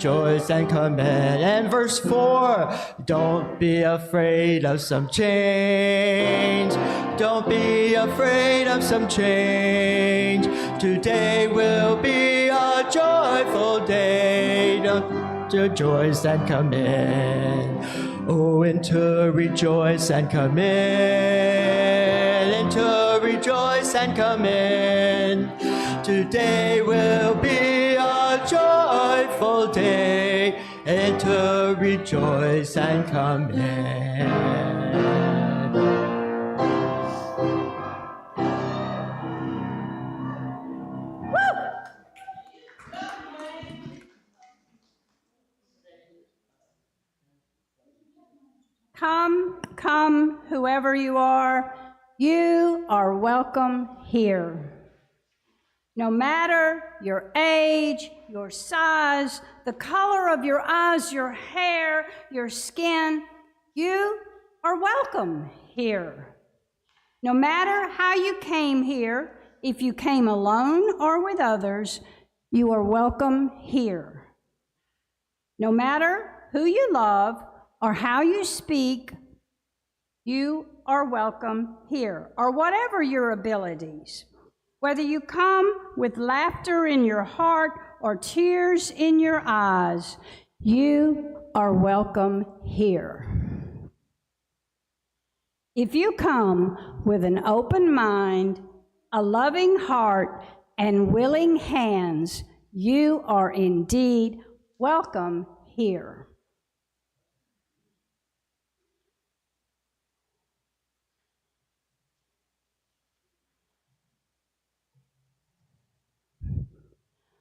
rejoice and come in. And verse 4, don't be afraid of some change. Don't be afraid of some change. Today will be a joyful day. Don't rejoice and come in. Oh, into rejoice and come in. Into rejoice and come in. Today will be a joyful day. Into rejoice and come in. Come, whoever you are welcome here. No matter your age, your size, the color of your eyes, your hair, your skin, you are welcome here. No matter how you came here, if you came alone or with others, you are welcome here. No matter who you love or how you speak, you are welcome here, or whatever your abilities. Whether you come with laughter in your heart or tears in your eyes, you are welcome here. If you come with an open mind, a loving heart, and willing hands, you are indeed welcome here.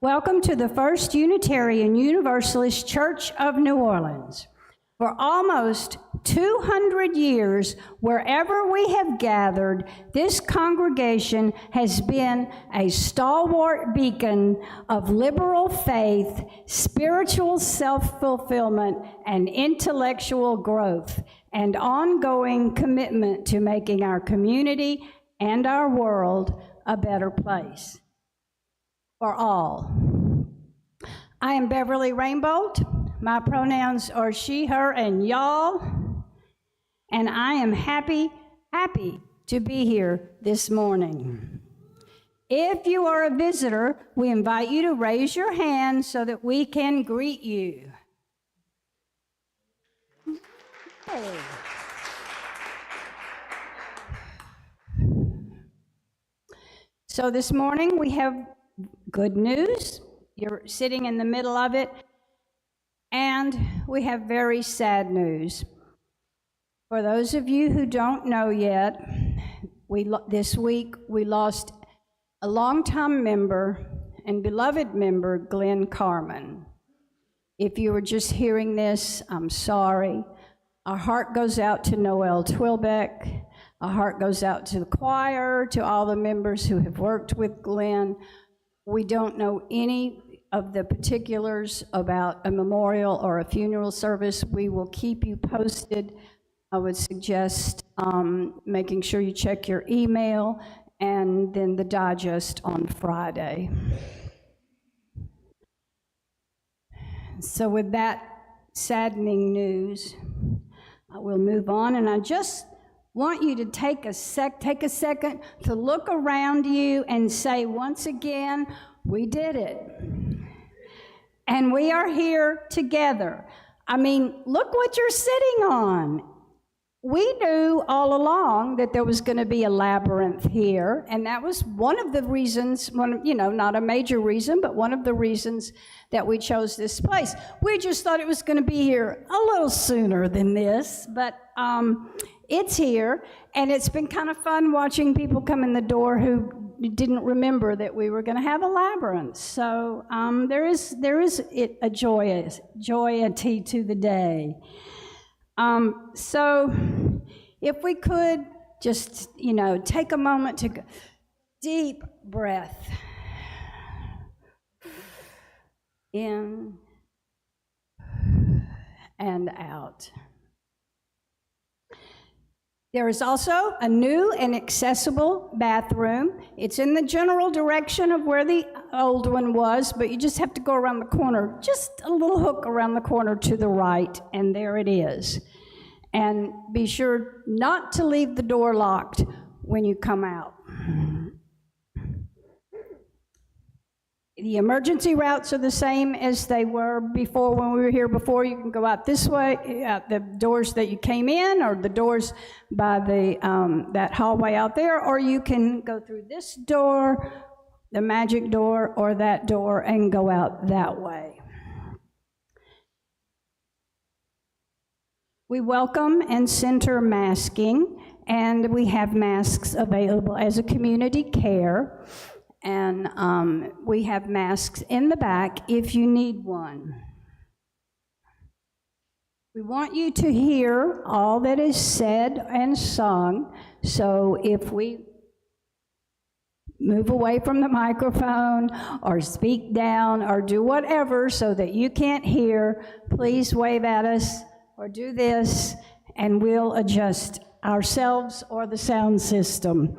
Welcome to the First Unitarian Universalist Church of New Orleans. For almost 200 years, wherever we have gathered, this congregation has been a stalwart beacon of liberal faith, spiritual self-fulfillment, and intellectual growth, and ongoing commitment to making our community and our world a better place for all. I am Beverly Rainbolt. My pronouns are she, her, and y'all, and I am happy to be here this morning. If you are a visitor, we invite you to raise your hand so that we can greet you. Hey. So this morning we have good news. You're sitting in the middle of it. And we have very sad news. For those of you who don't know yet, this week we lost a longtime member and beloved member, Glenn Carman. If you were just hearing this, I'm sorry. Our heart goes out to Noel Twilbeck. Our heart goes out to the choir, to all the members who have worked with Glenn. We don't know any of the particulars about a memorial or a funeral service. We will keep you posted. I would suggest making sure you check your email and then the digest on Friday. So with that saddening news, I will move on, and I just want you to take a second to look around you and say once again, we did it. And we are here together. I mean, look what you're sitting on. We knew all along that there was going to be a labyrinth here, and that was one of the reasons, not a major reason, but one of the reasons that we chose this place. We just thought it was going to be here a little sooner than this, but it's here, and it's been kind of fun watching people come in the door who didn't remember that we were going to have a labyrinth. So there is a joyity to the day. So if we could just, take a moment to go, deep breath in and out. There is also a new and accessible bathroom. It's in the general direction of where the old one was, but you just have to go around the corner, just a little hook around the corner to the right, and there it is. And be sure not to leave the door locked when you come out. The emergency routes are the same as they were before when we were here before. You can go out this way, out the doors that you came in, or the doors by the that hallway out there, or you can go through this door, the magic door, or that door, and go out that way. We welcome and center masking, and we have masks available as a community care. And we have masks in the back if you need one. We want you to hear all that is said and sung, so if we move away from the microphone or speak down or do whatever so that you can't hear, please wave at us or do this, and we'll adjust ourselves or the sound system.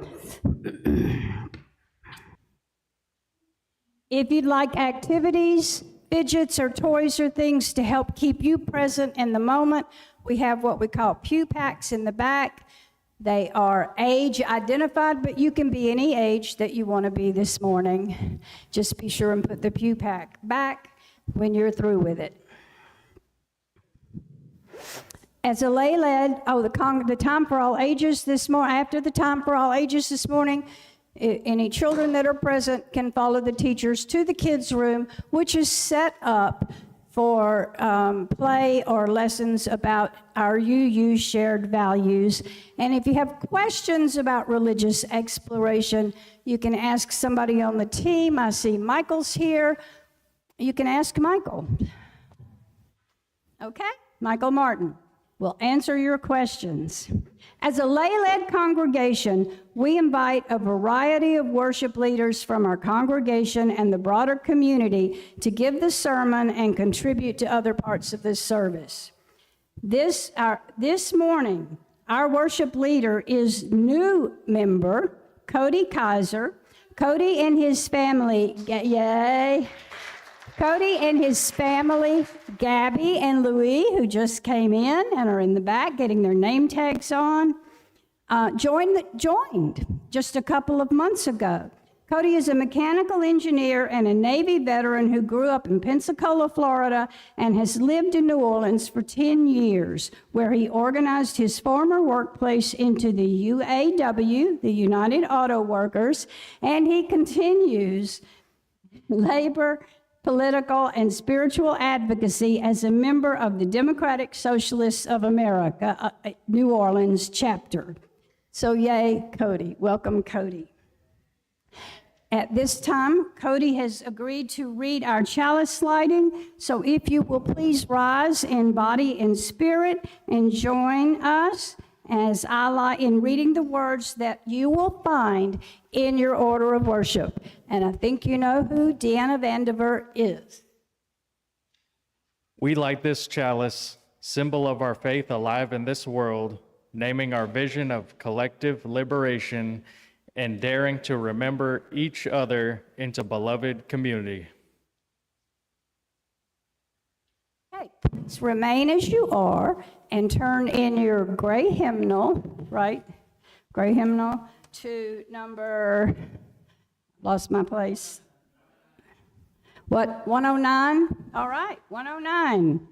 If you'd like activities, fidgets, or toys or things to help keep you present in the moment, we have what we call pew packs in the back. They are age identified, but you can be any age that you want to be this morning. Just be sure and put the pew pack back when you're through with it. As a lay-led, the time for all ages this morning, after the time for all ages this morning, any children that are present can follow the teachers to the kids' room, which is set up for play or lessons about our UU shared values. And if you have questions about religious exploration, you can ask somebody on the team. I see Michael's here. You can ask Michael. Okay? Michael Martin will answer your questions. As a lay-led congregation, we invite a variety of worship leaders from our congregation and the broader community to give the sermon and contribute to other parts of this service. This morning, our worship leader is new member, Cody Kyser. Cody and his family, yay! Cody and his family, Gabby and Louis, who just came in and are in the back getting their name tags on, joined just a couple of months ago. Cody is a mechanical engineer and a Navy veteran who grew up in Pensacola, Florida, and has lived in New Orleans for 10 years, where he organized his former workplace into the UAW, the United Auto Workers, and he continues labor, political, and spiritual advocacy as a member of the Democratic Socialists of America, New Orleans chapter. So yay, Cody. Welcome, Cody. At this time, Cody has agreed to read our chalice sliding, so if you will please rise in body and spirit and join us as in reading the words that you will find in your order of worship. And I think you know who Deanna Vandiver is. We light this chalice, symbol of our faith alive in this world, naming our vision of collective liberation and daring to remember each other into beloved community. Okay, please remain as you are and turn in your gray hymnal, right? Gray hymnal to number, lost my place. What, 109? All right, 109.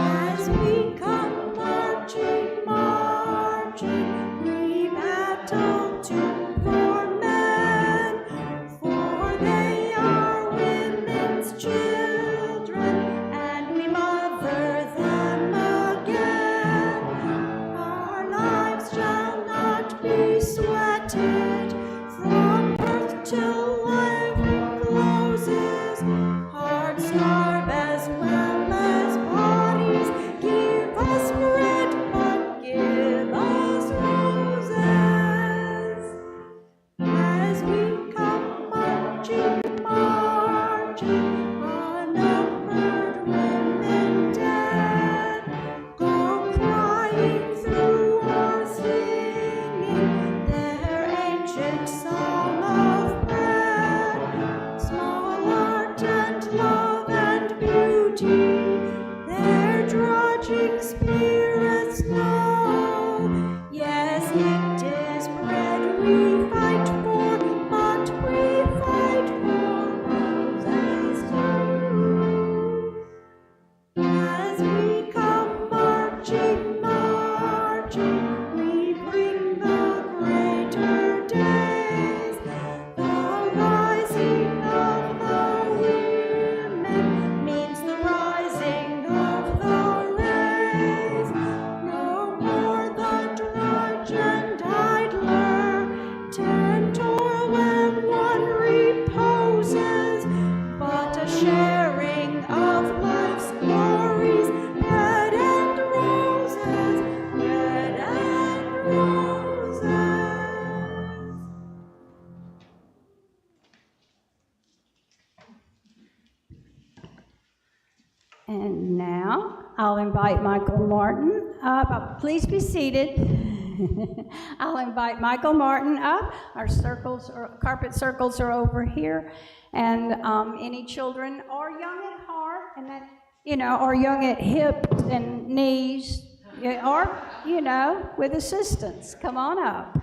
As we come marching, marching, we battle for men, for they are women's children, and we mother them again. Our lives shall not be sweated from birth till life closes. Hearts starve as well as bodies. Give us bread, but give us roses. As we come marching, marching, unnumbered women dead go crying through our singing their ancient song of bread. Small art and love and beauty their drudging spirits know. Yes, it is bread we fight for, but we fight for roses too. As we come marching, marching, we bring the greater days. The rising of the women means the rising of the race. No more the drudge and idler, tend toil when one reposes, but a sharing of life's glories, bread and roses, bread and roses. And now I'll invite Michael Martin up. Please be seated. I'll invite Michael Martin up. Our circles, or carpet circles, are over here. And any children or young at heart, and that, or young at hips and knees, or with assistance, come on up.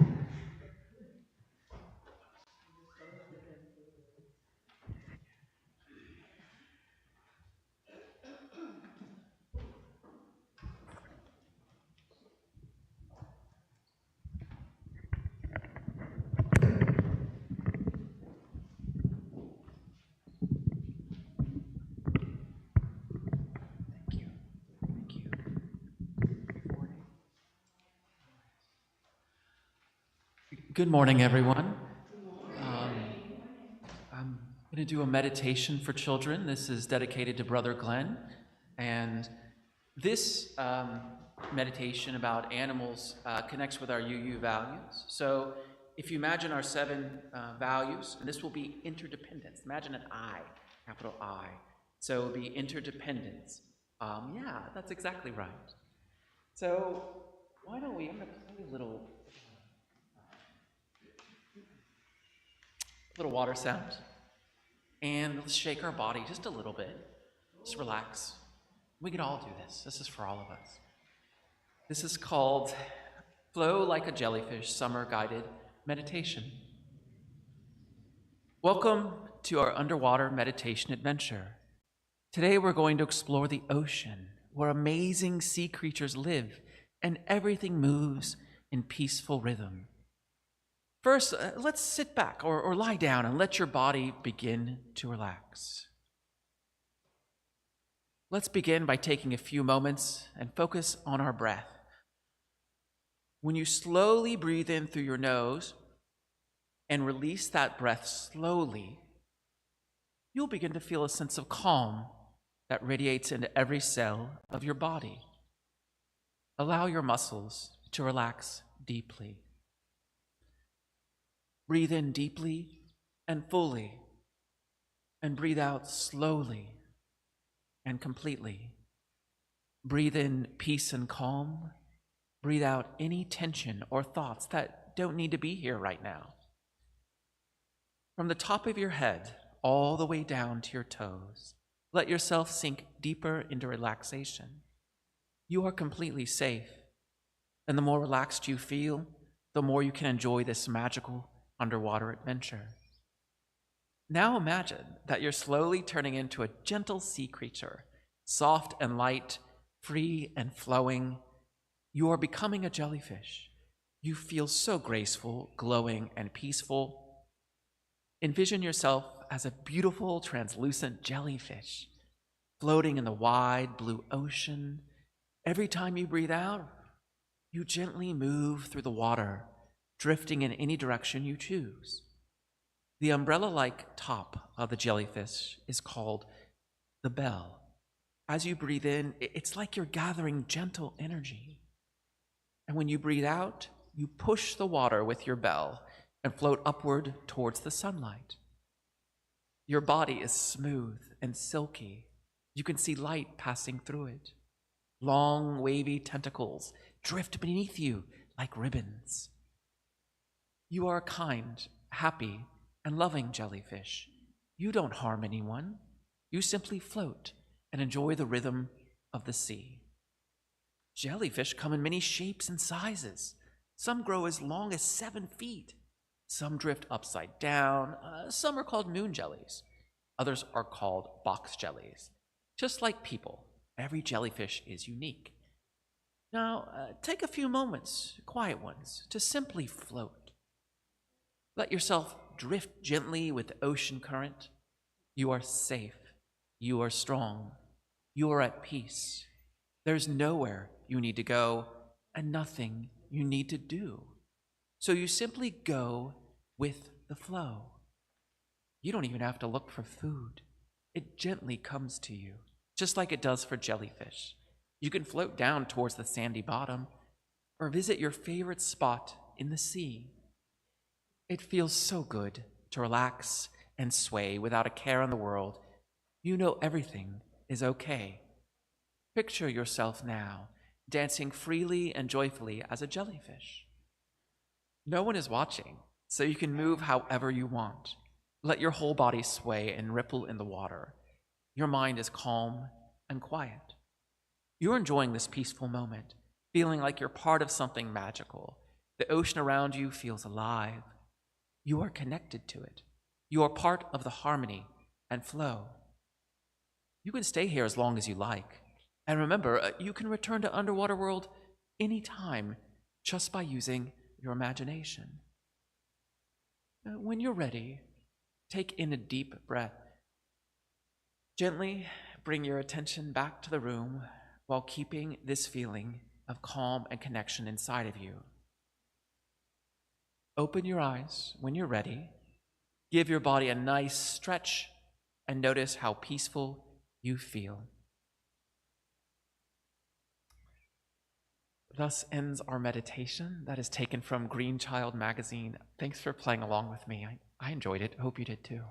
Good morning, everyone. I'm going to do a meditation for children. This is dedicated to Brother Glenn. And this meditation about animals connects with our UU values. So if you imagine our 7 values, and this will be interdependence. Imagine an I, capital I. So it will be interdependence. Yeah, that's exactly right. So why don't I'm going to play a little water sound, and let's shake our body just a little bit. Just relax. We can all do this. This is for all of us. This is called Flow Like a Jellyfish Summer Guided Meditation. Welcome to our underwater meditation adventure. Today we're going to explore the ocean, where amazing sea creatures live and everything moves in peaceful rhythm. First, let's sit back or lie down and let your body begin to relax. Let's begin by taking a few moments and focus on our breath. When you slowly breathe in through your nose and release that breath slowly, you'll begin to feel a sense of calm that radiates into every cell of your body. Allow your muscles to relax deeply. Breathe in deeply and fully, and breathe out slowly and completely. Breathe in peace and calm. Breathe out any tension or thoughts that don't need to be here right now. From the top of your head all the way down to your toes, let yourself sink deeper into relaxation. You are completely safe, and the more relaxed you feel, the more you can enjoy this magical underwater adventure. Now imagine that you're slowly turning into a gentle sea creature, soft and light, free and flowing. You are becoming a jellyfish. You feel so graceful, glowing, and peaceful. Envision yourself as a beautiful, translucent jellyfish floating in the wide blue ocean. Every time you breathe out, you gently move through the water, drifting in any direction you choose. The umbrella-like top of the jellyfish is called the bell. As you breathe in, it's like you're gathering gentle energy. And when you breathe out, you push the water with your bell and float upward towards the sunlight. Your body is smooth and silky. You can see light passing through it. Long, wavy tentacles drift beneath you like ribbons. You are a kind, happy, and loving jellyfish. You don't harm anyone. You simply float and enjoy the rhythm of the sea. Jellyfish come in many shapes and sizes. Some grow as long as 7 feet. Some drift upside down. Some are called moon jellies. Others are called box jellies. Just like people, every jellyfish is unique. Now, take a few moments, quiet ones, to simply float. Let yourself drift gently with the ocean current. You are safe. You are strong. You are at peace. There's nowhere you need to go and nothing you need to do. So you simply go with the flow. You don't even have to look for food. It gently comes to you, just like it does for jellyfish. You can float down towards the sandy bottom or visit your favorite spot in the sea. It feels so good to relax and sway without a care in the world. You know everything is okay. Picture yourself now, dancing freely and joyfully as a jellyfish. No one is watching, so you can move however you want. Let your whole body sway and ripple in the water. Your mind is calm and quiet. You're enjoying this peaceful moment, feeling like you're part of something magical. The ocean around you feels alive. You are connected to it. You are part of the harmony and flow. You can stay here as long as you like. And remember, you can return to underwater world anytime just by using your imagination. When you're ready, take in a deep breath. Gently bring your attention back to the room while keeping this feeling of calm and connection inside of you. Open your eyes when you're ready. Give your body a nice stretch and notice how peaceful you feel. Thus ends our meditation that is taken from Green Child magazine. Thanks for playing along with me. I enjoyed it. Hope you did too.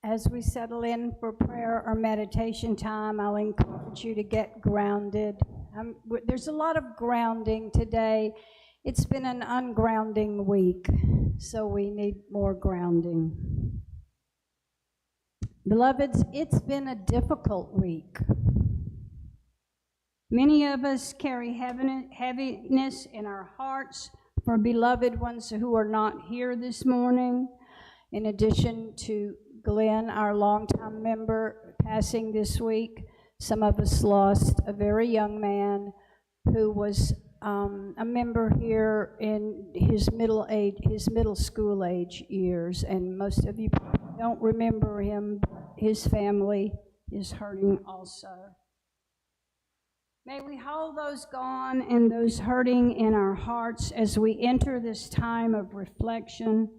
As we settle in for prayer or meditation time, I'll encourage you to get grounded. There's a lot of grounding today. It's been an ungrounding week, so we need more grounding. Beloveds, it's been a difficult week. Many of us carry heaviness in our hearts for beloved ones who are not here this morning. In addition to Glenn, our longtime member, passing this week, some of us lost a very young man who was a member here in his middle school age years, and most of you don't remember him. His family is hurting also. May we hold those gone and those hurting in our hearts as we enter this time of reflection.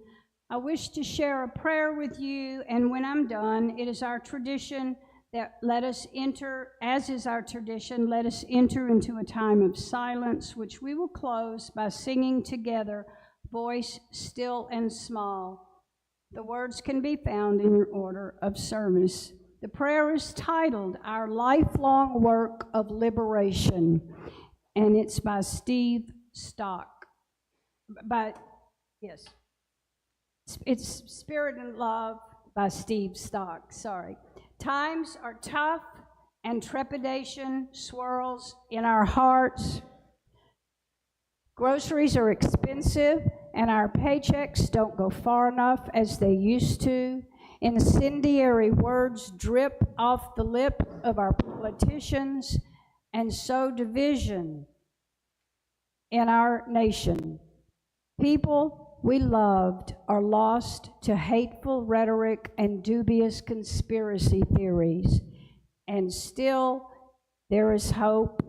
I wish to share a prayer with you, and when I'm done, it is our tradition that let us enter into a time of silence, which we will close by singing together, voice still and small. The words can be found in your order of service. The prayer is titled, Our Lifelong Work of Liberation, and it's by Steve Stock. It's Spirit and Love by Steve Stock, sorry. Times are tough and trepidation swirls in our hearts. Groceries are expensive and our paychecks don't go far enough as they used to. Incendiary words drip off the lip of our politicians and sow division in our nation. People we loved are lost to hateful rhetoric and dubious conspiracy theories. And still, there is hope.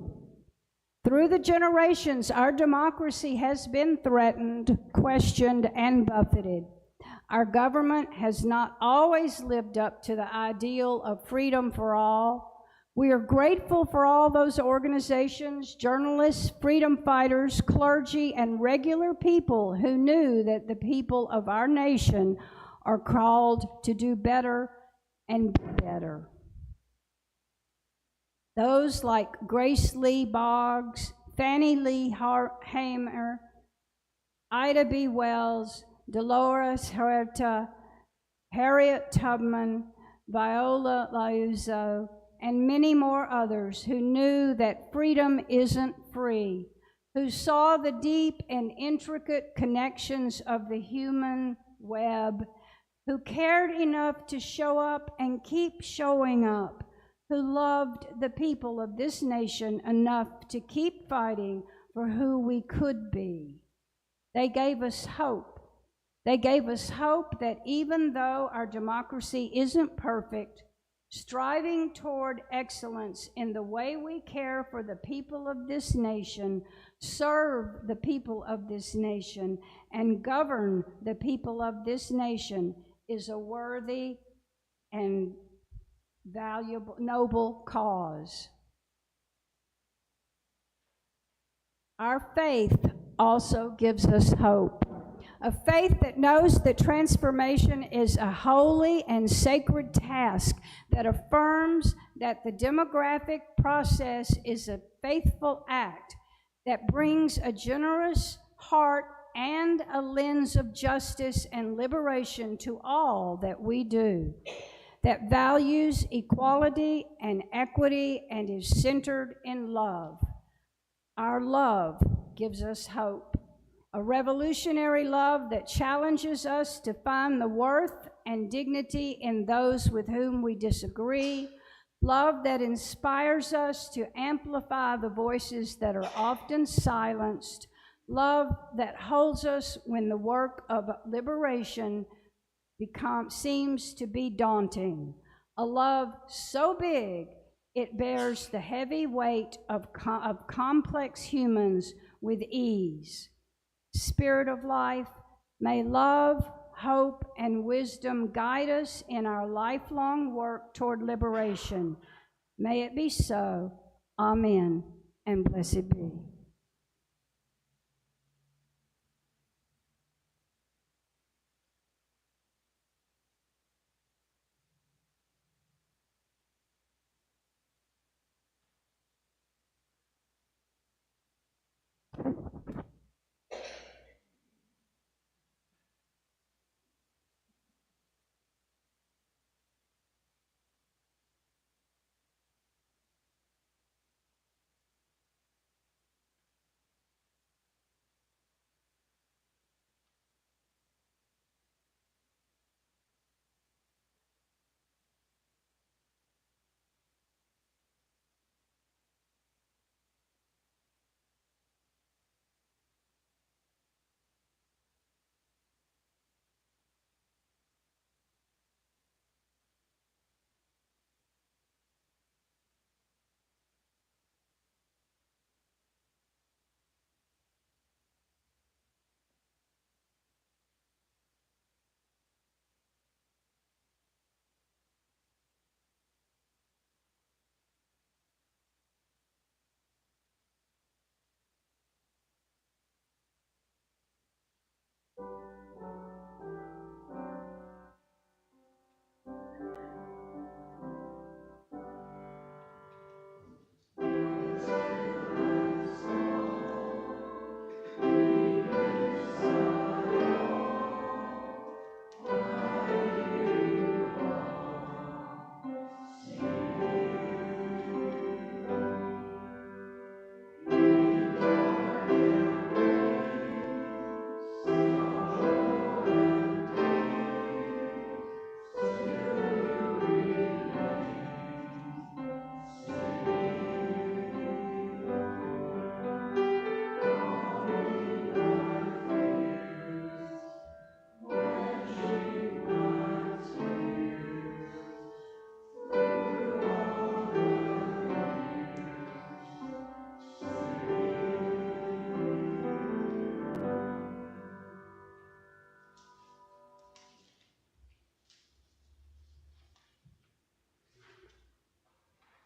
Through the generations, our democracy has been threatened, questioned, and buffeted. Our government has not always lived up to the ideal of freedom for all. We are grateful for all those organizations, journalists, freedom fighters, clergy, and regular people who knew that the people of our nation are called to do better and be better. Those like Grace Lee Boggs, Fannie Lee Hamer, Ida B. Wells, Dolores Huerta, Harriet Tubman, Viola Liuzzo, and many more others who knew that freedom isn't free, who saw the deep and intricate connections of the human web, who cared enough to show up and keep showing up, who loved the people of this nation enough to keep fighting for who we could be. They gave us hope. They gave us hope that even though our democracy isn't perfect, striving toward excellence in the way we care for the people of this nation, serve the people of this nation, and govern the people of this nation is a worthy and valuable, noble cause. Our faith also gives us hope. A faith that knows that transformation is a holy and sacred task, that affirms that the demographic process is a faithful act, that brings a generous heart and a lens of justice and liberation to all that we do, that values equality and equity and is centered in love. Our love gives us hope. A revolutionary love that challenges us to find the worth and dignity in those with whom we disagree. Love that inspires us to amplify the voices that are often silenced. Love that holds us when the work of liberation seems to be daunting. A love so big it bears the heavy weight of complex humans with ease. Spirit of life, may love, hope, and wisdom guide us in our lifelong work toward liberation. May it be so. Amen, and blessed be.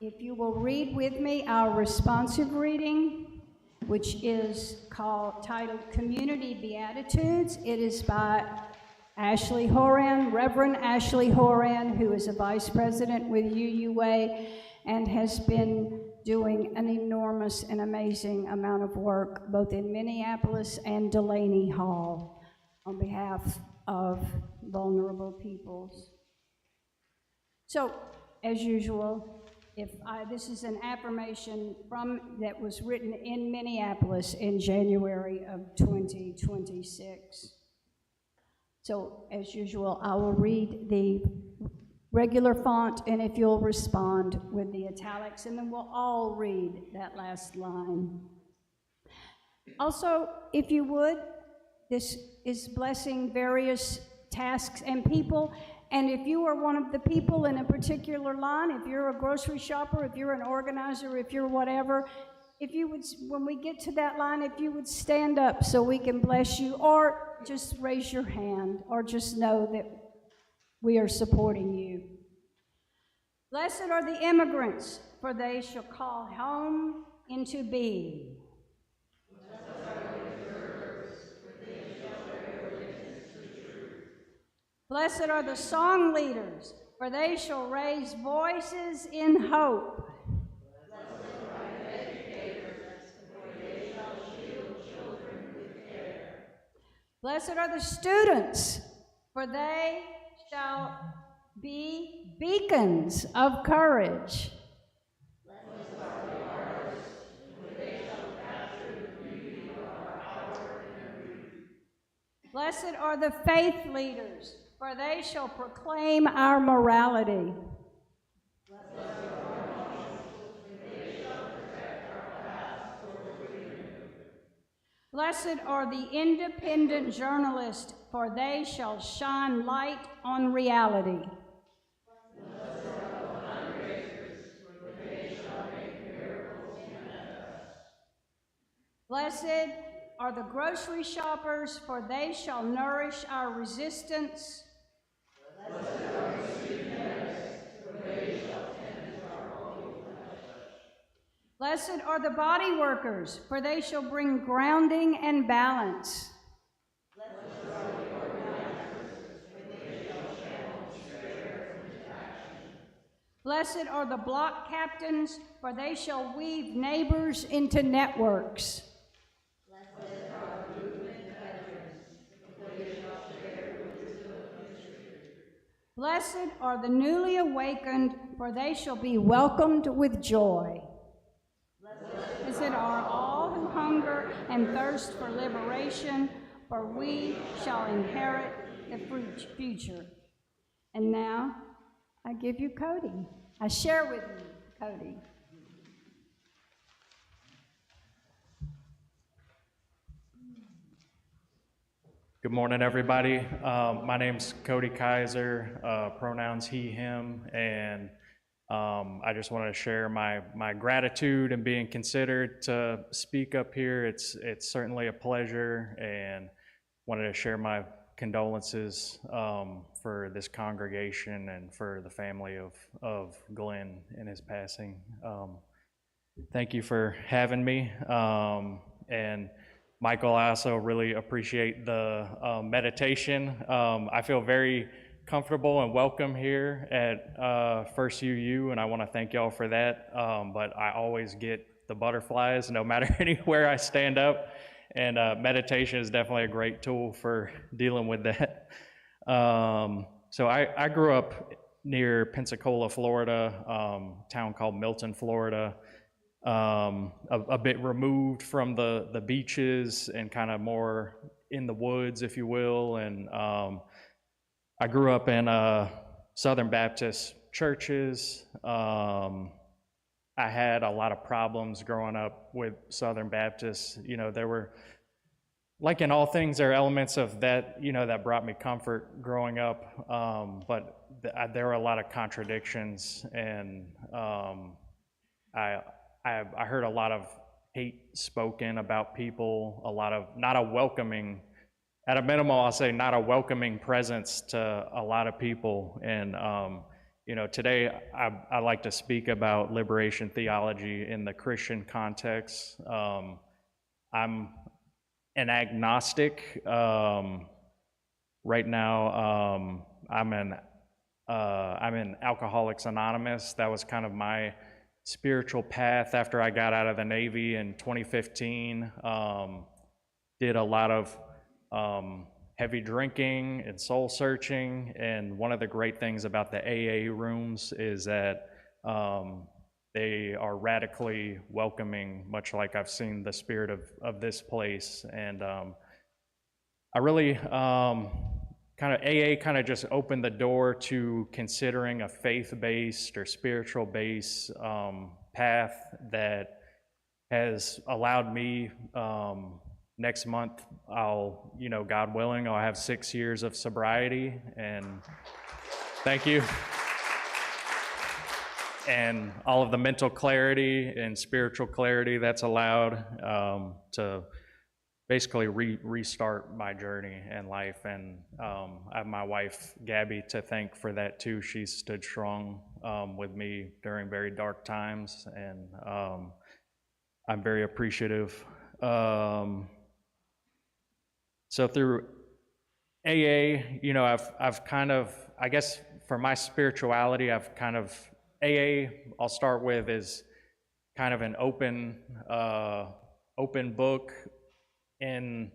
If you will read with me our responsive reading, which is titled Community Beatitudes. It is by Ashley Horan, Reverend Ashley Horan, who is a vice president with UUA and has been doing an enormous and amazing amount of work both in Minneapolis and Delaney Hall on behalf of vulnerable peoples. So, as usual, this is an affirmation that was written in Minneapolis in January of 2026. So, as usual, I will read the regular font, and if you'll respond with the italics, and then we'll all read that last line. Also, if you would, this is blessing various tasks and people, and if you are one of the people in a particular line, if you're a grocery shopper, if you're an organizer, if you're whatever, if you would, when we get to that line, if you would stand up so we can bless you, or just raise your hand, or just know that we are supporting you. Blessed are the immigrants, for they shall call home into being. Blessed are the song leaders, for they shall raise voices in hope. Blessed are the educators, for they shall shield children with care. Blessed are the students, for they shall be beacons of courage. Blessed are the artists, for they shall capture the beauty of our power and beauty. Blessed are the faith leaders, for they shall proclaim our morality. Blessed are our marshals, for they shall protect our paths toward freedom. Blessed are the independent journalists, for they shall shine light on reality. Blessed are the fundraisers, for they shall make miracles manifest. Blessed are the grocery shoppers, for they shall nourish our resistance. Blessed are the street medics, for they shall tend our holy flesh. Blessed are the body workers, for they shall bring grounding and balance. Blessed are the organizers, for they shall channel despair into action. Blessed are the block captains, for they shall weave neighbors into networks. Blessed are the movement veterans, for they shall share the wisdom of history. Blessed are the newly awakened, for they shall be welcomed with joy. Blessed are all who hunger and thirst for liberation, for we shall inherit the future. And now, I give you Cody. I share with you Cody. Good morning, everybody. My name's Cody Kyser, pronouns he, him, and I just wanted to share my gratitude and being considered to speak up here. It's certainly a pleasure, and wanted to share my condolences for this congregation and for the family of Glenn in his passing. Thank you for having me. And Michael, I also really appreciate the meditation. I feel very comfortable and welcome here at First UU, and I want to thank y'all for that. But I always get the butterflies no matter anywhere I stand up, and meditation is definitely a great tool for dealing with that. So I grew up near Pensacola, Florida, town called Milton, Florida. A bit removed from the beaches and kind of more in the woods, if you will. And I grew up in Southern Baptist churches. I had a lot of problems growing up with Southern Baptists. You know, there were, like in all things, there are elements of that, you know, that brought me comfort growing up. But there were a lot of contradictions, and I heard a lot of hate spoken about people, a lot of not a welcoming, at a minimum, I'll say not a welcoming presence to a lot of people. And today I like to speak about liberation theology in the Christian context. I'm an agnostic. Right now, I'm in Alcoholics Anonymous. That was kind of my spiritual path after I got out of the Navy in 2015. Did a lot of heavy drinking and soul searching, and one of the great things about the AA rooms is that they are radically welcoming, much like I've seen the spirit of this place. And I really AA kind of just opened the door to considering a faith-based or spiritual-based path that has allowed me, next month, God willing, I'll have 6 years of sobriety, and thank you. And all of the mental clarity and spiritual clarity that's allowed to basically restart my journey in life. And I have my wife, Gabby, to thank for that too. She stood strong with me during very dark times, and I'm very appreciative. So through AA, I've kind of, I guess for my spirituality, AA, I'll start with, is kind of an open book, in,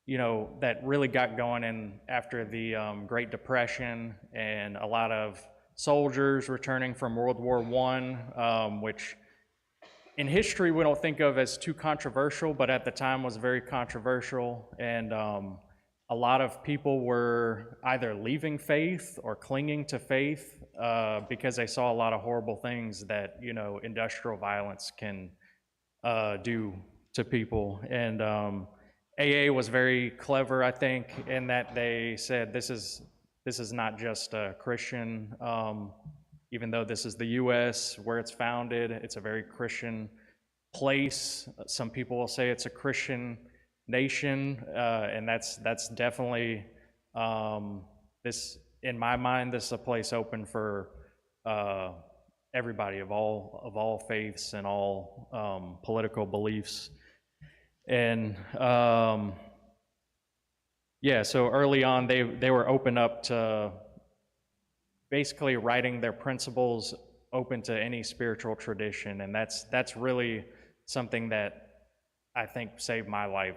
that really got going in after the Great Depression, and a lot of soldiers returning from World War I, which in history we don't think of as too controversial, but at the time was very controversial. And a lot of people were either leaving faith or clinging to faith because they saw a lot of horrible things that industrial violence can do to people. And AA was very clever, I think, in that they said this is not just a Christian, even though this is the U.S. where it's founded, it's a very Christian place. Some people will say it's a Christian nation, and that's definitely, this, in my mind, this is a place open for everybody of all faiths and all political beliefs. And so early on, they were open up to basically writing their principles open to any spiritual tradition, and that's really something that I think saved my life,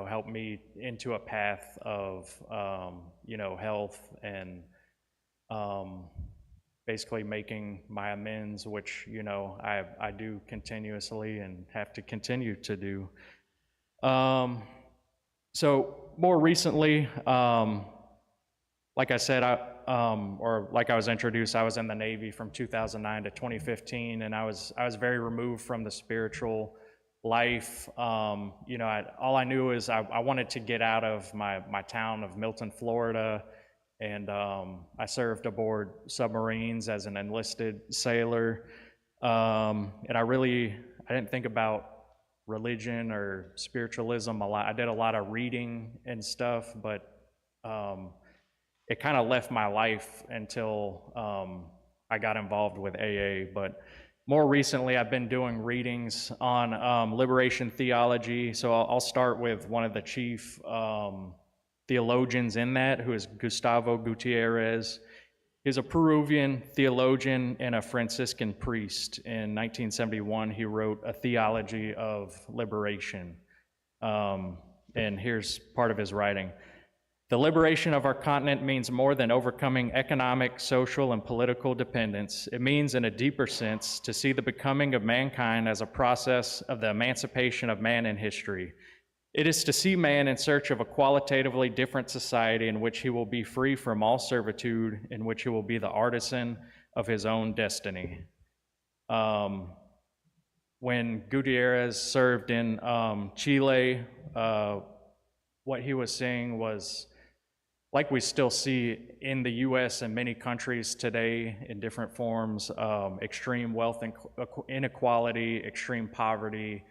helped me into a path of health, and basically making my amends, which I do continuously and have to continue to do. So more recently, like I said, or like I was introduced, I was in the Navy from 2009 to 2015, and I was very removed from the spiritual life. All I knew is I wanted to get out of my town of Milton, Florida, and I served aboard submarines as an enlisted sailor, and I didn't think about religion or spiritualism a lot. I did a lot of reading and stuff, but it kind of left my life until I got involved with AA. But more recently, I've been doing readings on liberation theology. So I'll start with one of the chief theologians in that, who is Gustavo Gutierrez. He's a Peruvian theologian and a Franciscan priest. In 1971, he wrote A Theology of Liberation. And here's part of his writing. The liberation of our continent means more than overcoming economic, social, and political dependence. It means, in a deeper sense, to see the becoming of mankind as a process of the emancipation of man in history. It is to see man in search of a qualitatively different society in which he will be free from all servitude, in which he will be the artisan of his own destiny. When Gutierrez served in Chile, what he was saying was, like we still see in the U.S. and many countries today in different forms, extreme wealth inequality, extreme poverty,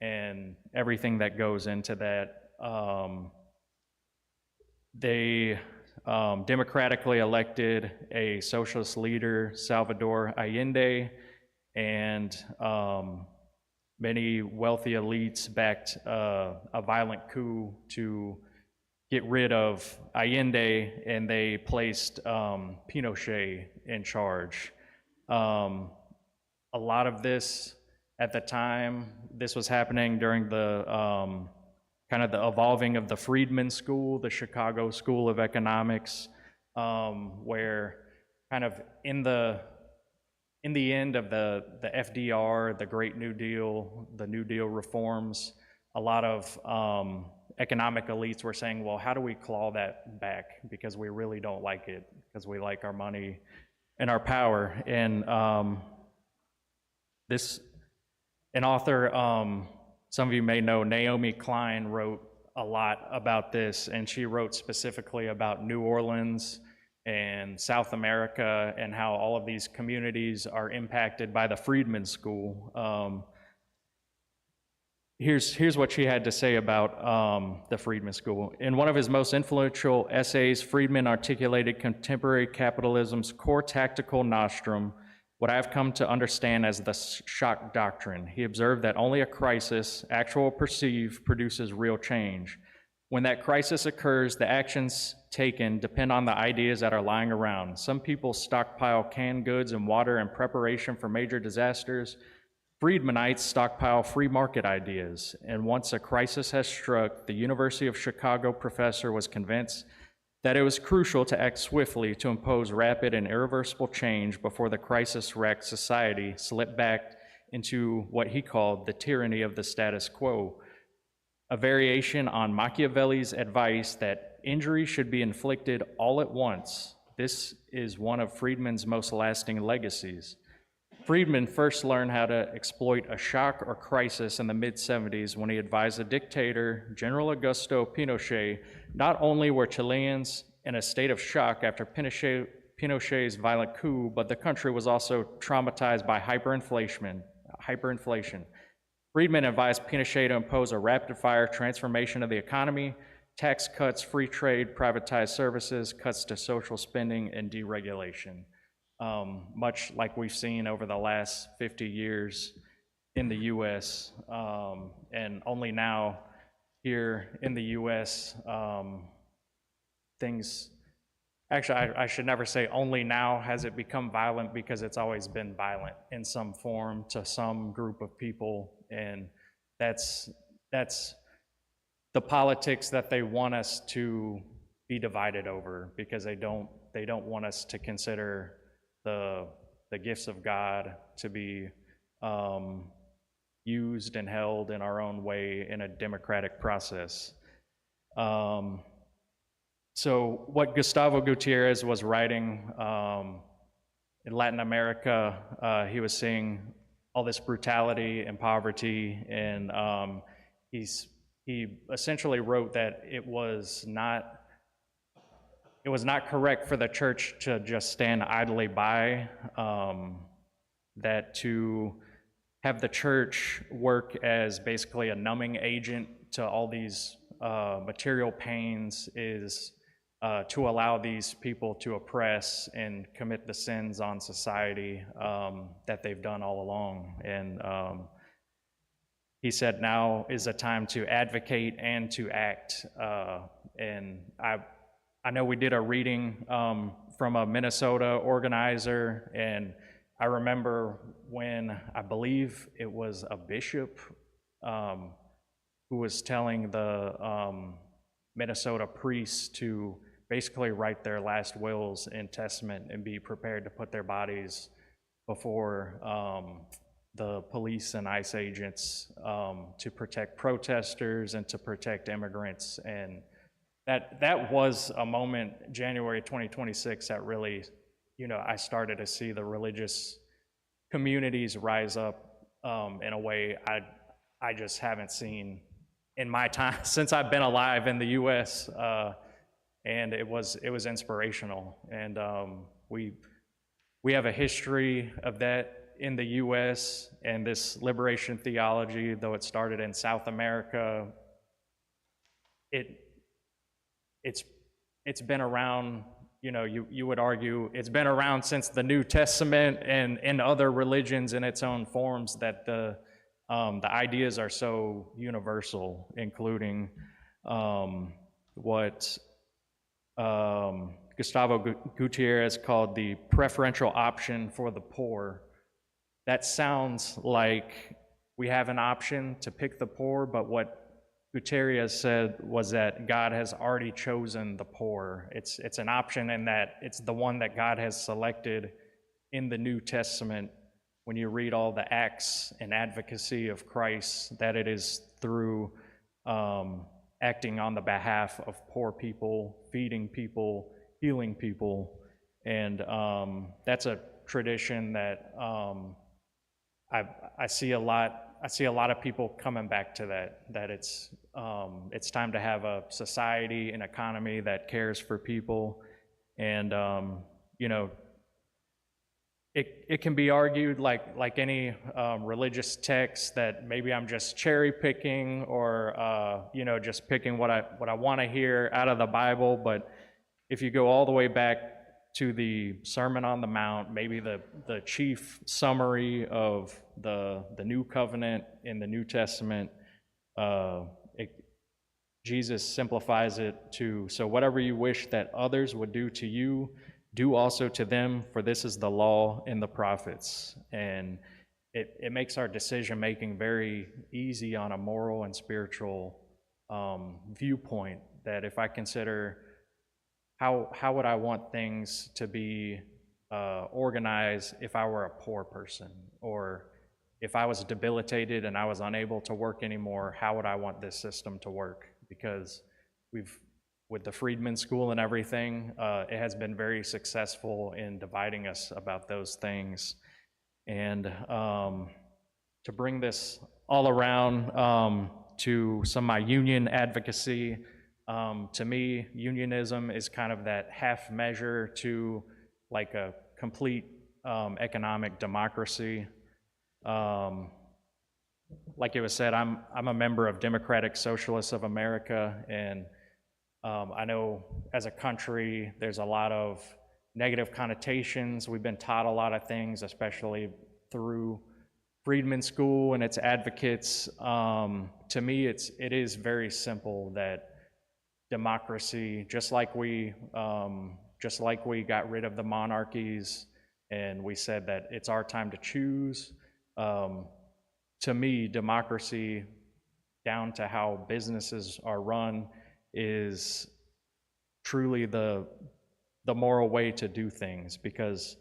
and everything that goes into that. democratically elected a socialist leader, Salvador Allende, and many wealthy elites backed a violent coup to get rid of Allende, and they placed Pinochet in charge. A lot of this at the time, this was happening during the kind of the evolving of the Friedman School, the Chicago School of Economics, where kind of in the end of the FDR, the Great New Deal, the New Deal reforms, a lot of economic elites were saying, well, how do we claw that back? Because we really don't like it, because we like our money and our power. And an author, some of you may know, Naomi Klein, wrote a lot about this, and she wrote specifically about New Orleans and South America and how all of these communities are impacted by the Friedman School. Here's what she had to say about the Friedman School. In one of his most influential essays, Friedman articulated contemporary capitalism's core tactical nostrum, what I have come to understand as the shock doctrine. He observed that only a crisis, actual or perceived, produces real change. When that crisis occurs, the actions taken depend on the ideas that are lying around. Some people stockpile canned goods and water in preparation for major disasters. Friedmanites stockpile free market ideas. And once a crisis has struck, the University of Chicago professor was convinced that it was crucial to act swiftly to impose rapid and irreversible change before the crisis-wrecked society slipped back into what he called the tyranny of the status quo, a variation on Machiavelli's advice that injury should be inflicted all at once. This is one of Friedman's most lasting legacies. Friedman first learned how to exploit a shock or crisis in the mid-70s when he advised the dictator, General Augusto Pinochet. Not only were Chileans in a state of shock after Pinochet's violent coup, but the country was also traumatized by hyperinflation. Friedman advised Pinochet to impose a rapid-fire transformation of the economy, tax cuts, free trade, privatized services, cuts to social spending, and deregulation. Much like we've seen over the last 50 years in the U.S., and only now here in the U.S., things, actually I should never say only now has it become violent, because it's always been violent in some form to some group of people, and that's the politics that they want us to be divided over, because they don't want us to consider the gifts of God to be used and held in our own way in a democratic process. So what Gustavo Gutierrez was writing in Latin America, he was seeing all this brutality and poverty, and he essentially wrote that it was not correct for the church to just stand idly by, that to have the church work as basically a numbing agent to all these material pains is to allow these people to oppress and commit the sins on society that they've done all along. And he said now is a time to advocate and to act. And I know we did a reading from a Minnesota organizer, and I remember when I believe it was a bishop who was telling the Minnesota priests to basically write their last wills and testament and be prepared to put their bodies before the police and ICE agents to protect protesters and to protect immigrants. And that was a moment, January 2026, that really, I started to see the religious communities rise up in a way I just haven't seen in my time since I've been alive in the U.S. And it was inspirational. And we have a history of that in the U.S. and this liberation theology, though it started in South America. It's it's been around, you would argue it's been around since the New Testament and in other religions in its own forms, that the ideas are so universal, including what Gustavo Gutierrez called the preferential option for the poor. That sounds like we have an option to pick the poor, but what Gutierrez said was that God has already chosen the poor. It's an option in that it's the one that God has selected in the New Testament. When you read all the acts and advocacy of Christ, that it is through acting on the behalf of poor people, feeding people, healing people, and that's a tradition that I see a lot. I see a lot of people coming back to that it's time to have a society, an economy that cares for people, and it can be argued like any religious text that maybe I'm just cherry picking or just picking what I want to hear out of the Bible. But if you go all the way back to the Sermon on the Mount, maybe the chief summary of the New Covenant in the New Testament, Jesus simplifies it to, so whatever you wish that others would do to you, do also to them, for this is the law and the prophets. And it makes our decision making very easy on a moral and spiritual viewpoint, that if I consider how would I want things to be organized if I were a poor person, or if I was debilitated and I was unable to work anymore, how would I want this system to work? Because with the Freedman School and everything, it has been very successful in dividing us about those things. And to bring this all around to some of my union advocacy, to me, unionism is kind of that half measure to like a complete economic democracy. Like it was said, I'm a member of Democratic Socialists of America, and I know as a country there's a lot of negative connotations. We've been taught a lot of things, especially through Freedman School and its advocates. To me, it is very simple that democracy, just like we got rid of the monarchies and we said that it's our time to choose. To me, democracy, down to how businesses are run, is truly the moral way to do things, because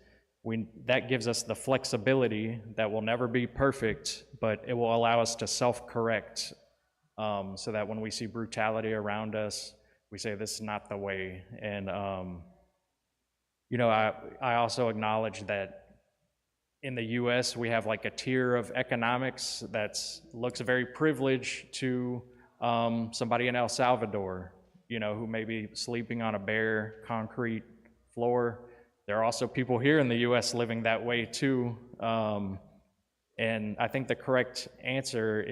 that gives us the flexibility that will never be perfect, but it will allow us to self-correct, so that when we see brutality around us, we say this is not the way. And I also acknowledge that in the US, we have like a tier of economics that looks very privileged to somebody in El Salvador, who may be sleeping on a bare concrete floor. There are also people here in the US living that way too. And I think the correct answer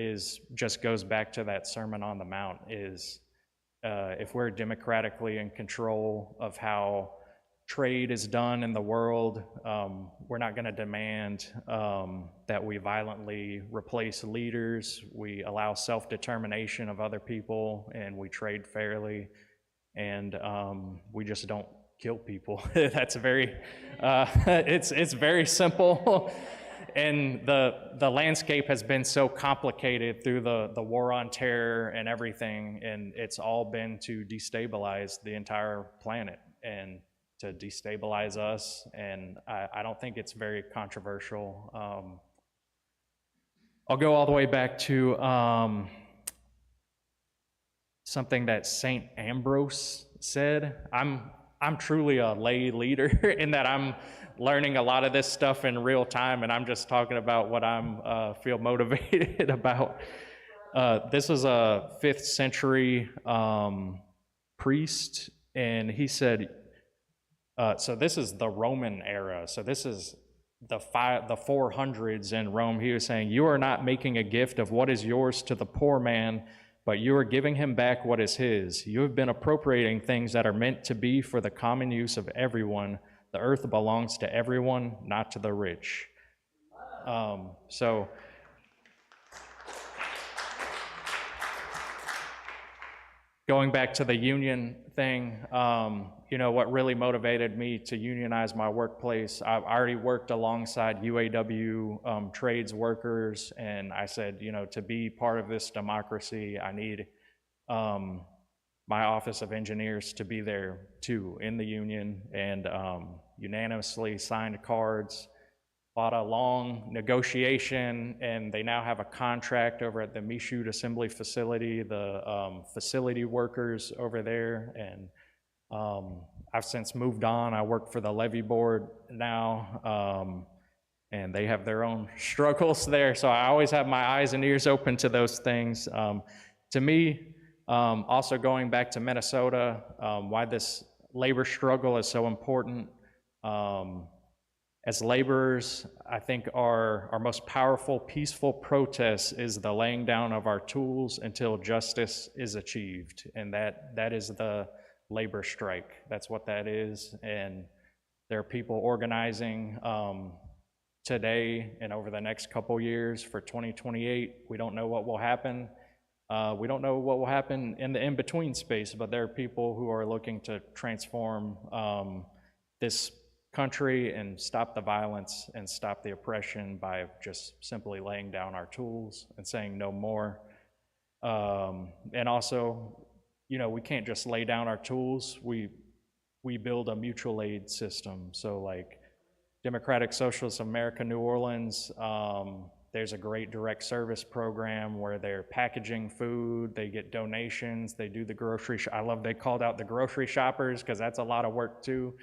just goes back to that Sermon on the Mount, is if we're democratically in control of how trade is done in the world, we're not going to demand that we violently replace leaders. We allow self-determination of other people, and we trade fairly, and we just don't kill people. That's very, it's very simple. And the landscape has been so complicated through the war on terror and everything, and it's all been to destabilize the entire planet and to destabilize us, and I don't think it's very controversial. I'll go all the way back to something that St. Ambrose said. I'm truly a lay leader in that I'm learning a lot of this stuff in real time, and I'm just talking about what I feel motivated about. This was a 5th century priest, and he said, so this is the Roman era, so this is the 400s in Rome. He was saying, you are not making a gift of what is yours to the poor man, but you are giving him back what is his. You have been appropriating things that are meant to be for the common use of everyone. The earth belongs to everyone, not to the rich. So going back to the union thing, what really motivated me to unionize my workplace, I already worked alongside UAW trades workers, and I said, to be part of this democracy, I need my Office of Engineers to be there too in the union, and unanimously signed cards, fought a long negotiation, and they now have a contract over at the Michoud Assembly Facility, the facility workers over there, and I've since moved on. I work for the levy board now, and they have their own struggles there, so I always have my eyes and ears open to those things. To me, also going back to Minnesota, why this labor struggle is so important. As laborers, I think our most powerful, peaceful protest is the laying down of our tools until justice is achieved. And that is the labor strike. That's what that is. And there are people organizing today and over the next couple years for 2028. We don't know what will happen. We don't know what will happen in the in-between space, but there are people who are looking to transform this country and stop the violence and stop the oppression by just simply laying down our tools and saying no more. And also, we can't just lay down our tools. We build a mutual aid system. So like Democratic Socialists of America, New Orleans, there's a great direct service program where they're packaging food, they get donations, they do the grocery, I love they called out the grocery shoppers because that's a lot of work too,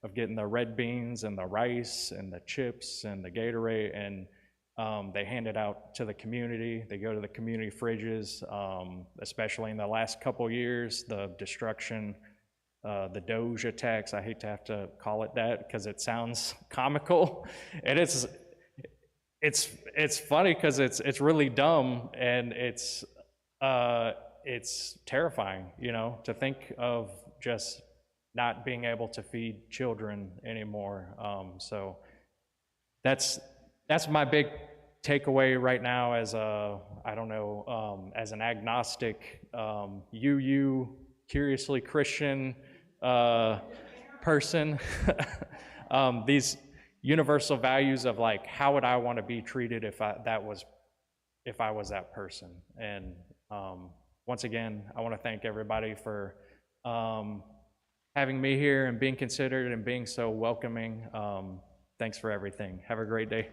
of getting the red beans and the rice and the chips and the Gatorade, and they hand it out to the community. They go to the community fridges, especially in the last couple years, the destruction, the Doge attacks. I hate to have to call it that because it sounds comical, and it's funny because it's really dumb, and it's terrifying, to think of just not being able to feed children anymore. So that's my big takeaway right now as as an agnostic, curiously Christian person. These universal values of like, how would I want to be treated if I was that person? And once again, I want to thank everybody for having me here and being considered and being so welcoming. Thanks for everything. Have a great day.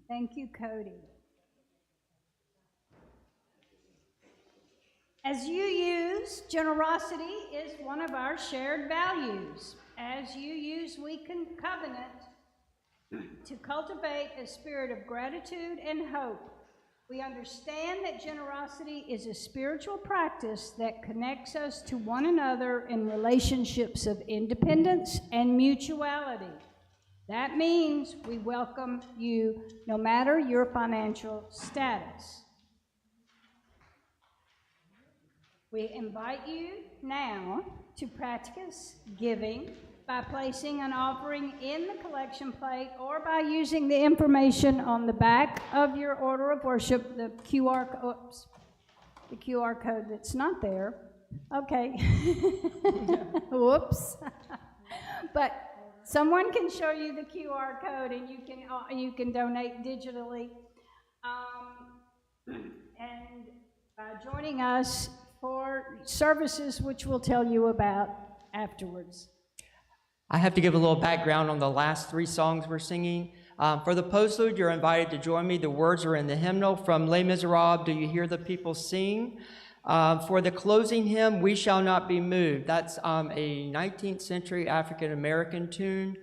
Thank you, Cody. As you use, generosity is one of our shared values. As you use, we can covenant to cultivate a spirit of gratitude and hope. We understand that generosity is a spiritual practice that connects us to one another in relationships of independence and mutuality. That means we welcome you no matter your financial status. We invite you now to practice giving by placing an offering in the collection plate or by using the information on the back of your order of worship, the QR code that's not there. Okay. Whoops. But someone can show you the QR code and you can donate digitally. And joining us for services which we'll tell you about afterwards. I have to give a little background on the last 3 songs we're singing. For the postlude, you're invited to join me. The words are in the hymnal from Les Miserables, Do You Hear the People Sing? For the closing hymn, We Shall Not Be Moved. That's a 19th century African American tune.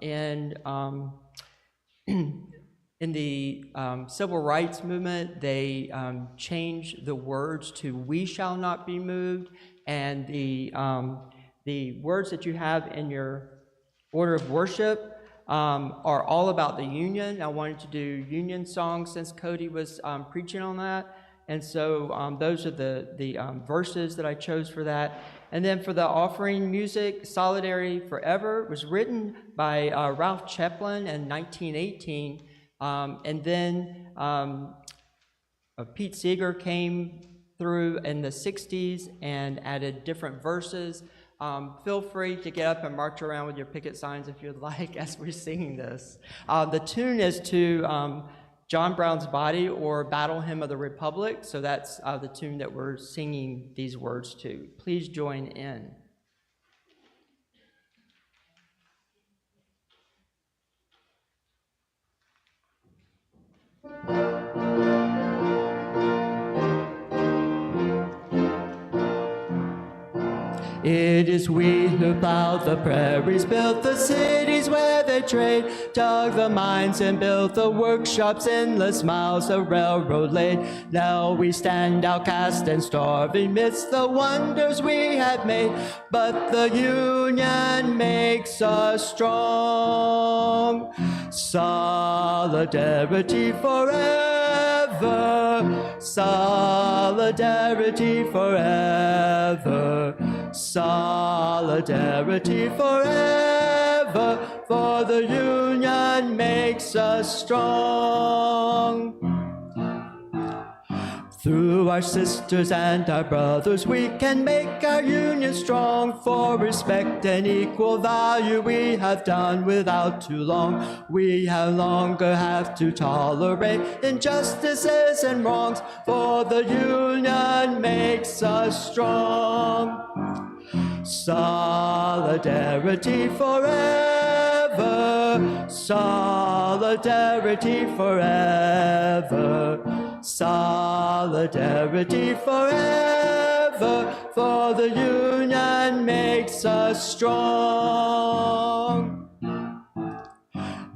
In in the civil rights movement, they changed the words to "we shall not be moved," and the words that you have in your order of worship are all about the union. I wanted to do union songs since Cody was preaching on that. And so those are the verses that I chose for that. And then for the offering music, Solidarity Forever was written by Ralph Chaplin in 1918. And then Pete Seeger came through in the 60s and added different verses. Feel free to get up and march around with your picket signs if you'd like as we're singing this. The tune is to John Brown's Body, or Battle Hymn of the Republic, so that's the tune that we're singing these words to. Please join in. It is we who plowed the prairies, built the cities where they trade, dug the mines and built the workshops, endless miles of railroad laid. Now we stand outcast and starving midst the wonders we have made, but the union makes us strong. Solidarity forever, solidarity forever. Solidarity forever, for the union makes us strong. Through our sisters and our brothers, we can make our union strong. For respect and equal value we have done without too long. We no longer have to tolerate injustices and wrongs, for the union makes us strong. Solidarity forever, solidarity forever, solidarity forever, for the union makes us strong.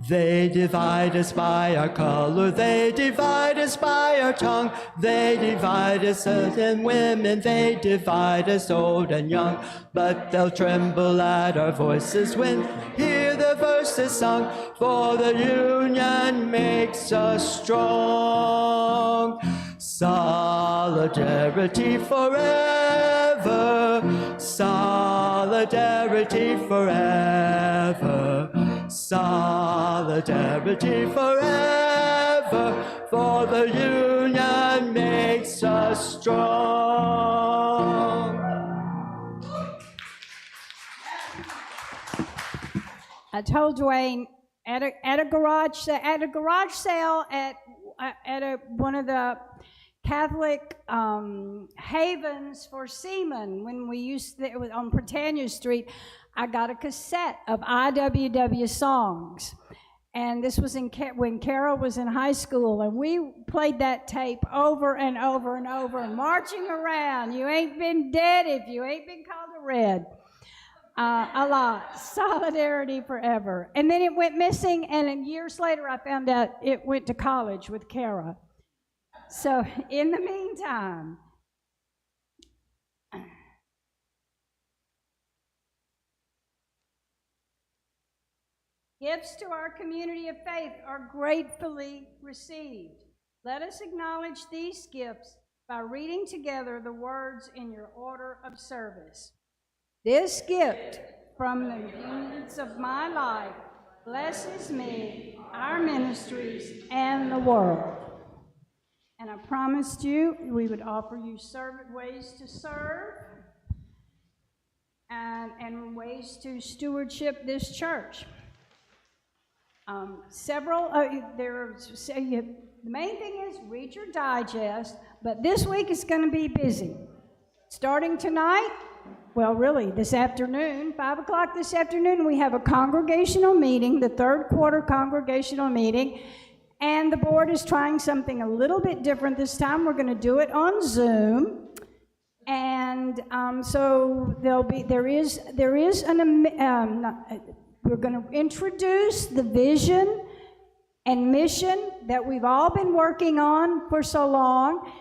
They divide us by our color, they divide us by our tongue, they divide us men and women, they divide us old and young, but they'll tremble at our voices when they hear the verses sung, for the union makes us strong. Solidarity forever, solidarity forever, solidarity forever, for the union makes us strong. I told Dwayne at a garage sale at one of the Catholic havens for seamen, when we used to, it was on Britannia Street, I got a cassette of IWW songs. And this was when Carol was in high school, and we played that tape over and over and over, and marching around. You ain't been dead if you ain't been called a red. A lot. Solidarity forever. And then it went missing, and then years later I found out it went to college with Kara. So in the meantime, gifts to our community of faith are gratefully received. Let us acknowledge these gifts by reading together the words in your order of service. This gift from the abundance of my life blesses me, our ministries, and the world. And I promised you we would offer you ways to serve and ways to stewardship this church. The main thing is read your digest, but this week is going to be busy. Starting tonight, well, really, this afternoon, 5 o'clock this afternoon, we have a congregational meeting, the third quarter congregational meeting, and the board is trying something a little bit different this time. We're going to do it on Zoom, and so we're going to introduce the vision and mission that we've all been working on for so long,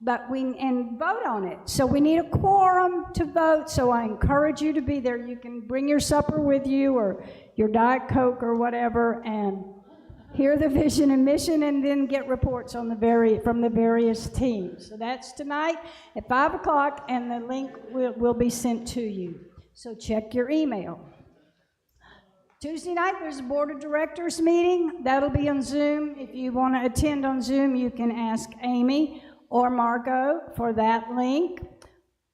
and vote on it. So we need a quorum to vote, so I encourage you to be there. You can bring your supper with you or your Diet Coke or whatever and hear the vision and mission, and then get reports on from the various teams. So that's tonight at 5 o'clock, and the link will be sent to you. So check your email. Tuesday night, there's a board of directors meeting. That'll be on Zoom. If you want to attend on Zoom, you can ask Amy or Margot for that link.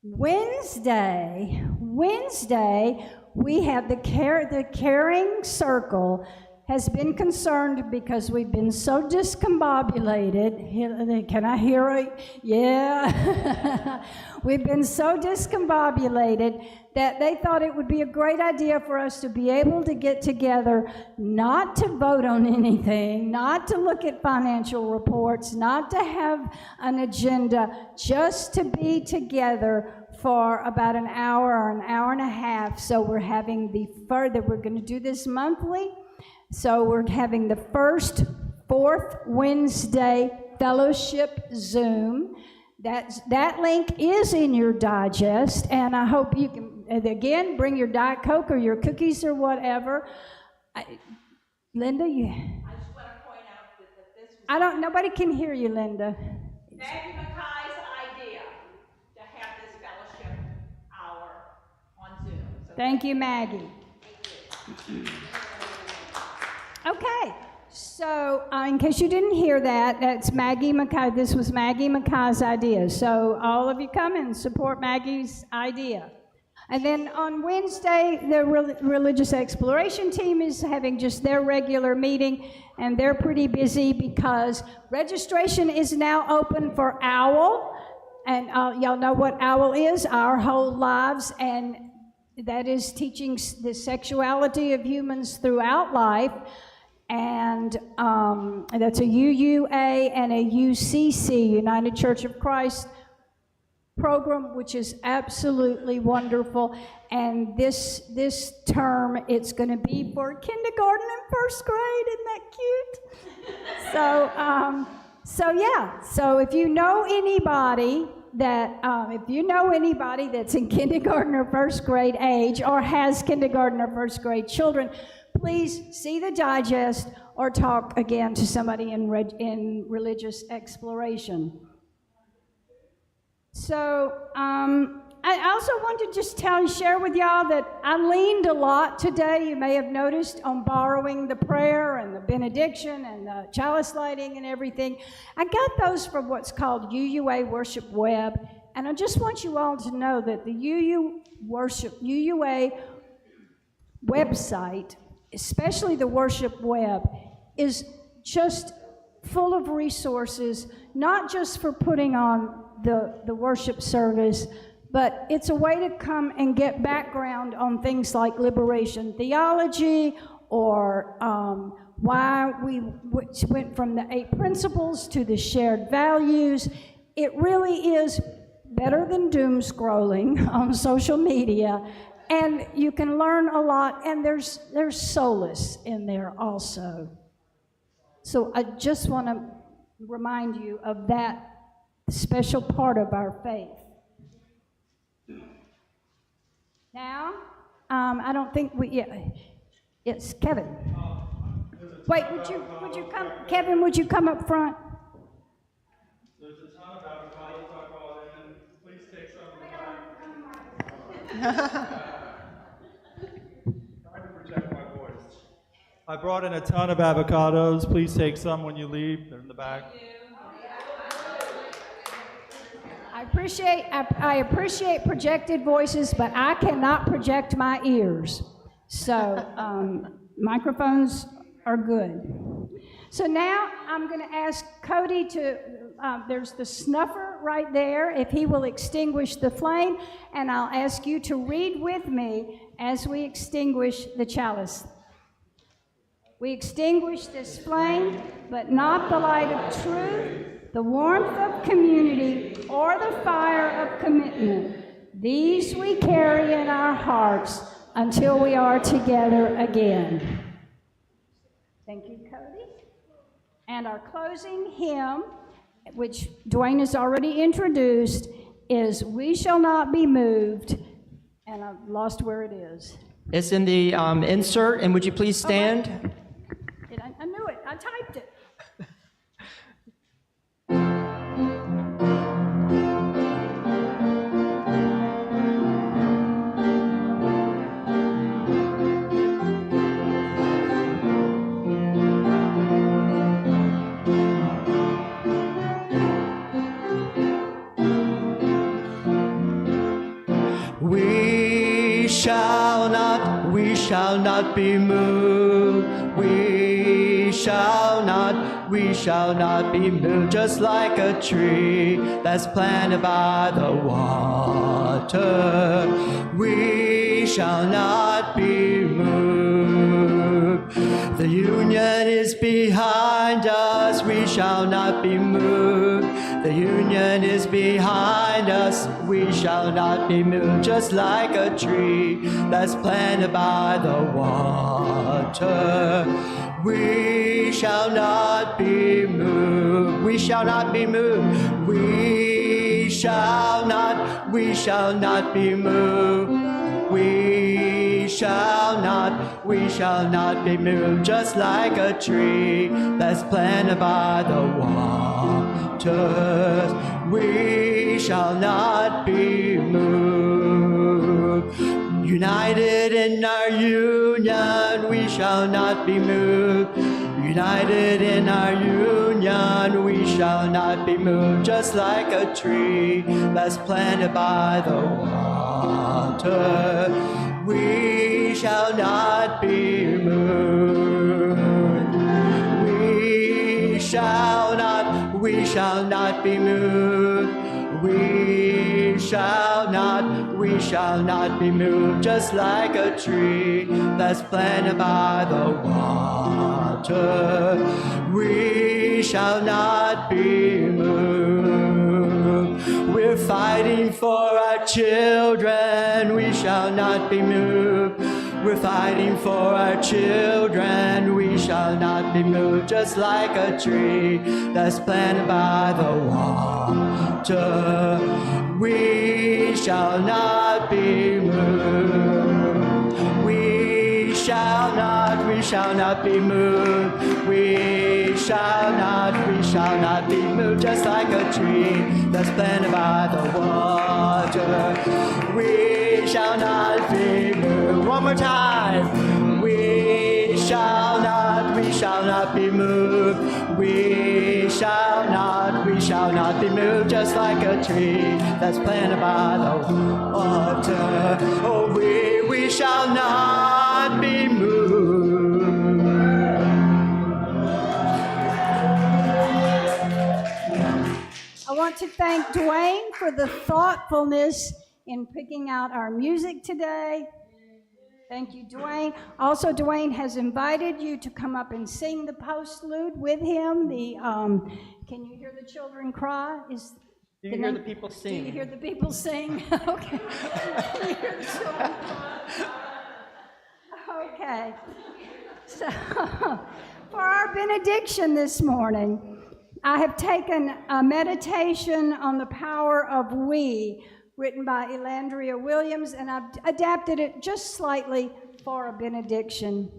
Wednesday, we have the Caring Circle has been concerned because we've been so discombobulated. Can I hear it? Yeah. We've been so discombobulated that they thought it would be a great idea for us to be able to get together, not to vote on anything, not to look at financial reports, not to have an agenda, just to be together for about an hour or an hour and a half. So we're having we're going to do this monthly. So we're having the first fourth Wednesday fellowship Zoom. That link is in your digest, and I hope you can, again, bring your Diet Coke or your cookies or whatever. Linda, you... I just want to point out that this was nobody can hear you, Linda. Maggie Mackay's idea to have this fellowship hour on Zoom. So Thank you, Maggie. Okay, so in case you didn't hear that, that's Maggie Mackay. This was Maggie Mackay's idea. So all of you come and support Maggie's idea. And then on Wednesday, the Religious Exploration team is having just their regular meeting, and they're pretty busy because registration is now open for OWL. And y'all know what OWL is, Our Whole Lives, and that is teaching the sexuality of humans throughout life. And that's a UUA and a UCC, United Church of Christ program, which is absolutely wonderful. And this term, it's going to be for kindergarten and first grade. Isn't that cute? So if you know anybody that's in kindergarten or first grade age or has kindergarten or first grade children, please see the digest or talk again to somebody in religious exploration. So I also want to just share with y'all that I leaned a lot today. You may have noticed on borrowing the prayer and the benediction and the chalice lighting and everything. I got those from what's called UUA Worship Web, and I just want you all to know that the UUA website, especially the Worship Web, is just full of resources, not just for putting on the worship service, but it's a way to come and get background on things like liberation theology, or why we went from the 8 principles to the shared values. It really is better than doom scrolling on social media, and you can learn a lot, and there's solace in there also. So I just want to remind you of that special part of our faith. Now, I don't think it's Kevin. Wait, would you come, Kevin, would you come up front? There's a ton of avocados I brought in. Please take some of mine. Trying to project my voice. I brought in a ton of avocados. Please take some when you leave. They're in the back. I appreciate projected voices, but I cannot project my ears. So microphones are good. So now I'm going to ask Cody to, there's the snuffer right there, if he will extinguish the flame, and I'll ask you to read with me as we extinguish the chalice. We extinguish this flame, but not the light of truth, the warmth of community, or the fire of commitment. These we carry in our hearts until we are together again. Thank you, Cody. And our closing hymn, which Dwayne has already introduced, is "We Shall Not Be Moved," and I've lost where it is. It's in the insert, and would you please stand? I knew it, I typed it. We shall not be moved. We shall not be moved. Just like a tree that's planted by the water, we shall not be moved. The union is behind us. We shall not be moved. The union is behind us, we shall not be moved. Just like a tree that's planted by the water, we shall not be moved. We shall not be moved. We shall not be moved. We shall not be moved. Just like a tree that's planted by the waters, we shall not be moved. United in our union, we shall not be moved. United in our union, we shall not be moved. Just like a tree that's planted by the water, we shall not be moved. We shall not be moved. We shall not be moved. Just like a tree that's planted by the water, we shall not be moved. We're fighting for our children, we shall not be moved. We're fighting for our children, we shall not be moved. Just like a tree that's planted by the water, we shall not be moved. We shall not be moved. We shall not be moved. Just like a tree that's planted by the water, we shall not be moved. One more time. We shall not be moved. We shall not be moved. Just like a tree that's planted by the water. Oh, we shall not be moved. I want to thank Dwayne for the thoughtfulness in picking out our music today. Thank you, Dwayne. Also, Dwayne has invited you to come up and sing the postlude with him. Can you hear the children cry? Do you hear the people sing? Do you hear the people sing? Okay. Can you hear the children cry? Okay. So, for our benediction this morning, I have taken a meditation on the power of we, written by Elandria Williams, and I've adapted it just slightly for a benediction.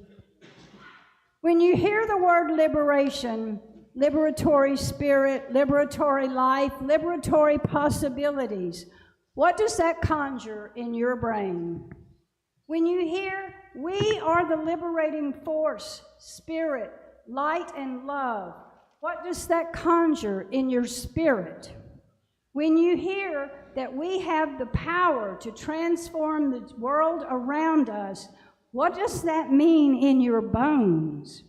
When you hear the word liberation, liberatory spirit, liberatory life, liberatory possibilities, what does that conjure in your brain? When you hear, we are the liberating force, spirit, light, and love, what does that conjure in your spirit? When you hear that we have the power to transform the world around us, what does that mean in your bones?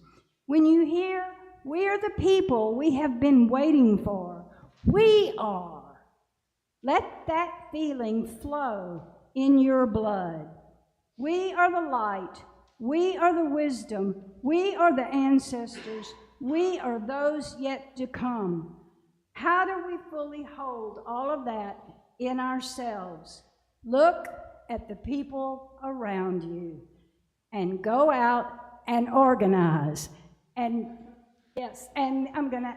When you hear, we are the people we have been waiting for, we are, let that feeling flow in your blood. We are the light, we are the wisdom, we are the ancestors, we are those yet to come. How do we fully hold all of that in ourselves? Look at the people around you and go out and organize and Yes, and I'm going to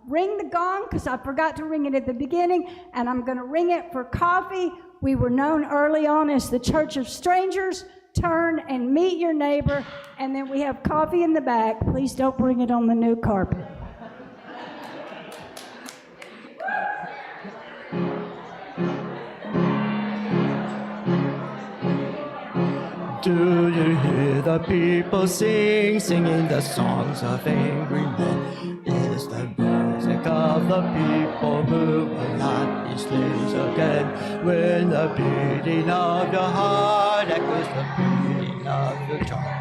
ring the gong because I forgot to ring it at the beginning, and I'm going to ring it for coffee. We were known early on as the Church of Strangers. Turn and meet your neighbor, and then we have coffee in the back. Please don't bring it on the new carpet. Do you hear the people singing the songs of angry men? It is the music of the people who will not be slaves again. When the beating of your heart echoes the beating of your drum.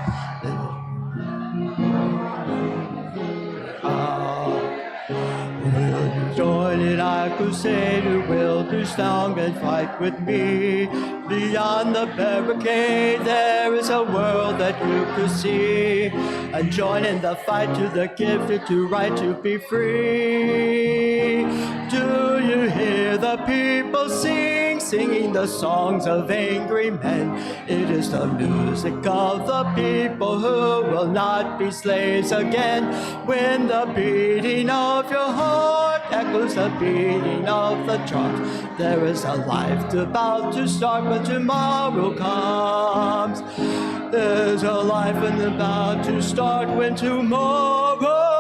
Will you join in our crusade? You will be strong and fight with me. Beyond the barricade, there is a world that you could see. And join in the fight to the gifted, to right to be free. Do you hear the people singing the songs of angry men? It is the music of the people who will not be slaves again. When the beating of your heart echoes the beating of the drums, there is a life about to start when tomorrow comes. There's a life about to start when tomorrow